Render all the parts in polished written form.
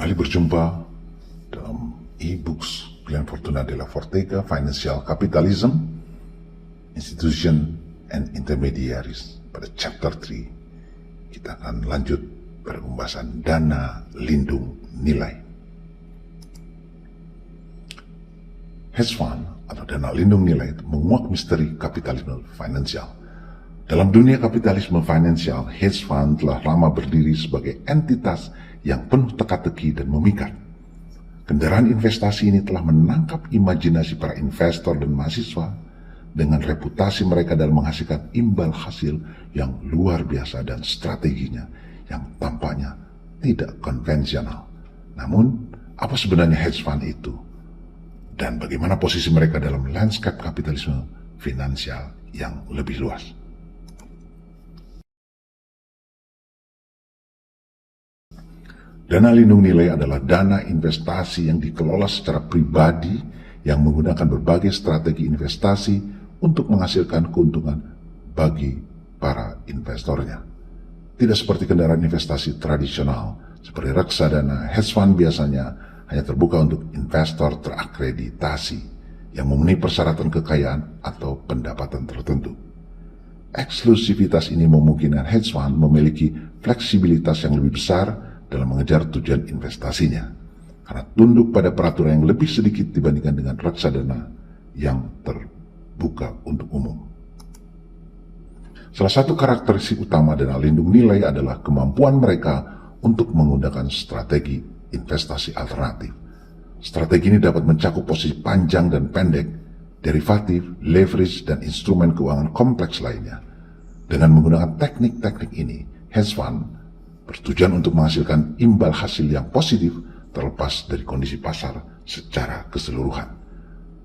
Kembali berjumpa dalam e-books Glenn Fortuna Della Fortega, Financial Capitalism, Institution and Intermediaries. Pada chapter 3, kita akan lanjut pada pembahasan dana lindung nilai. Hedge fund atau dana lindung nilai itu menguak misteri kapitalisme finansial. Dalam dunia kapitalisme finansial, hedge fund telah lama berdiri sebagai entitas yang penuh teka-teki dan memikat. Kendaraan investasi ini telah menangkap imajinasi para investor dan mahasiswa dengan reputasi mereka dalam menghasilkan imbal hasil yang luar biasa dan strateginya yang tampaknya tidak konvensional. Namun, apa sebenarnya hedge fund itu? Dan bagaimana posisi mereka dalam landscape kapitalisme finansial yang lebih luas? Dana lindung nilai adalah dana investasi yang dikelola secara pribadi yang menggunakan berbagai strategi investasi untuk menghasilkan keuntungan bagi para investornya. Tidak seperti kendaraan investasi tradisional seperti reksadana, hedge fund biasanya hanya terbuka untuk investor terakreditasi yang memenuhi persyaratan kekayaan atau pendapatan tertentu. Eksklusivitas ini memungkinkan hedge fund memiliki fleksibilitas yang lebih besar dalam mengejar tujuan investasinya, karena tunduk pada peraturan yang lebih sedikit dibandingkan dengan reksadana yang terbuka untuk umum. Salah satu karakteristik utama dana lindung nilai adalah kemampuan mereka untuk menggunakan strategi investasi alternatif. Strategi ini dapat mencakup posisi panjang dan pendek, derivatif, leverage, dan instrumen keuangan kompleks lainnya. Dengan menggunakan teknik-teknik ini, hedge fund bertujuan untuk menghasilkan imbal hasil yang positif terlepas dari kondisi pasar secara keseluruhan.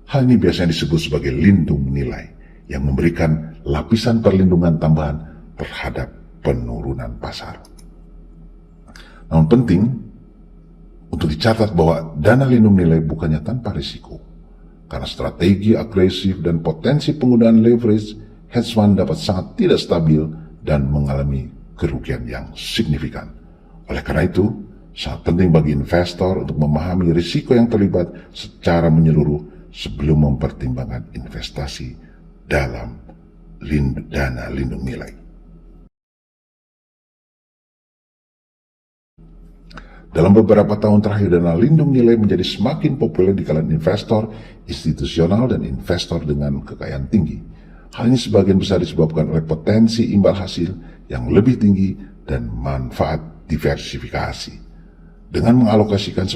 Hal ini biasanya disebut sebagai lindung nilai yang memberikan lapisan perlindungan tambahan terhadap penurunan pasar. Namun penting untuk dicatat bahwa dana lindung nilai bukannya tanpa risiko. Karena strategi agresif dan potensi penggunaan leverage, hedge fund dapat sangat tidak stabil dan mengalami kerugian yang signifikan. Oleh karena itu, sangat penting bagi investor untuk memahami risiko yang terlibat secara menyeluruh sebelum mempertimbangkan investasi dalam dana lindung nilai. Dalam beberapa tahun terakhir, dana lindung nilai menjadi semakin populer di kalangan investor institusional dan investor dengan kekayaan tinggi. Hal ini sebagian besar disebabkan oleh potensi imbal hasil yang lebih tinggi dan manfaat diversifikasi. Dengan mengalokasikan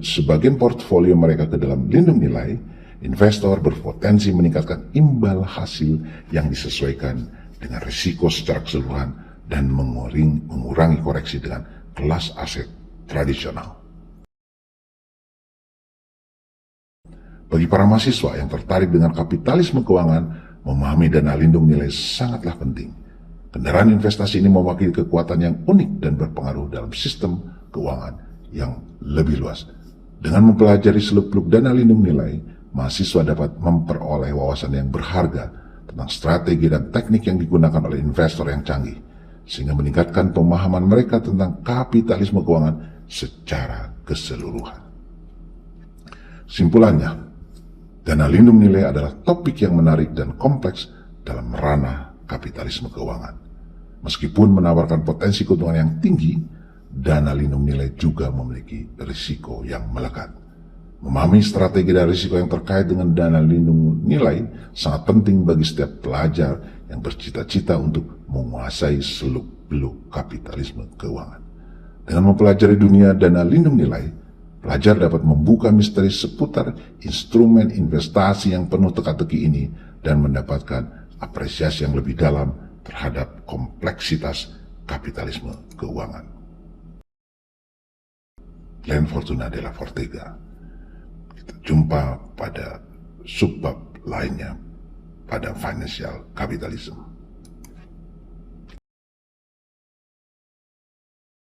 sebagian portfolio mereka ke dalam lindung nilai, investor berpotensi meningkatkan imbal hasil yang disesuaikan dengan risiko secara keseluruhan dan mengurangi koreksi dengan kelas aset tradisional. Bagi para mahasiswa yang tertarik dengan kapitalisme keuangan, memahami dana lindung nilai sangatlah penting. Kendaraan investasi ini mewakili kekuatan yang unik dan berpengaruh dalam sistem keuangan yang lebih luas. Dengan mempelajari seluk-beluk dana lindung nilai, mahasiswa dapat memperoleh wawasan yang berharga tentang strategi dan teknik yang digunakan oleh investor yang canggih, sehingga meningkatkan pemahaman mereka tentang kapitalisme keuangan secara keseluruhan. Simpulannya, dana lindung nilai adalah topik yang menarik dan kompleks dalam ranah kapitalisme keuangan. Meskipun menawarkan potensi keuntungan yang tinggi, dana lindung nilai juga memiliki risiko yang melekat. Memahami strategi dan risiko yang terkait dengan dana lindung nilai sangat penting bagi setiap pelajar yang bercita-cita untuk menguasai seluk-beluk kapitalisme keuangan. Dengan mempelajari dunia dana lindung nilai, pelajar dapat membuka misteri seputar instrumen investasi yang penuh teka-teki ini dan mendapatkan apresiasi yang lebih dalam terhadap kompleksitas kapitalisme keuangan. Glenn Fortuna Della Fortega. Kita jumpa pada subbab lainnya pada Financial Capitalism.